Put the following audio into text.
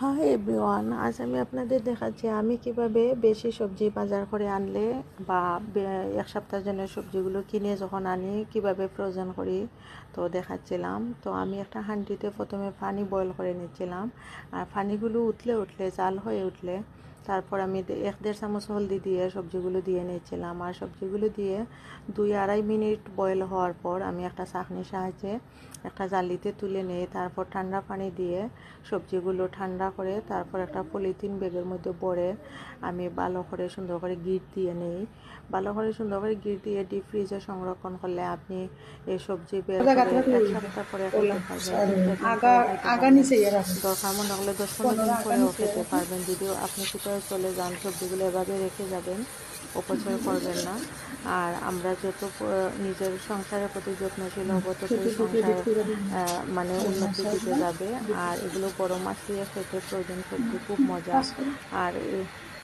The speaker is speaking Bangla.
হাই এভরিওয়ান, আজ আমি আপনাদের দেখাচ্ছি আমি কিভাবে বেশি সবজি বাজার করে আনলে বা এক সপ্তাহের জন্য সবজিগুলো কিনে যখন আনি কিভাবে ফ্রোজেন করি তো দেখাচ্ছিলাম। তো আমি একটা হাঁড়িতে প্রথমে পানি বয়েল করে নিচ্ছিলাম, আর পানিগুলো উঠলে জাল হয়ে উঠলে তারপর আমি 1-1.5 চামচ হলদি দিয়ে সবজিগুলো দিয়ে নিচ্ছিলাম। আর সবজিগুলো দিয়ে 2-2.5 মিনিট বয়েল হওয়ার পর আমি একটা ছাঁকনির সাহায্যে একটা জালিতে তুলে নিই। তারপর ঠান্ডা পানি দিয়ে সবজিগুলো ঠান্ডা করে তারপর একটা পলিথিন ব্যাগের মধ্যে ভরে আমি ভালো করে সুন্দর করে গিট দিয়ে নিই। ভালো করে সুন্দর করে গিট দিয়ে ডিপ ফ্রিজে সংরক্ষণ করলে আপনি এই সবজি বের করে 1 সপ্তাহ পরে খেতে পারবেন, 3 দিন পরে খেতে পারবেন, দরকার মনে হলে 10-15 দিন পরেও খেতে পারবেন। যদিও আপনি কোথাও চলে যান সবজিগুলো এভাবে রেখে যাবেন, অপচয় করবেন না। আর আমরা যত নিজের সংসারের প্রতি যত্নশীল হব ততই সংসার মানে উন্নতির দিকে যাবে। আর এগুলো গরম মাছ দিয়ে খেতে ফ্রোজেন সবজি খুব মজা। আর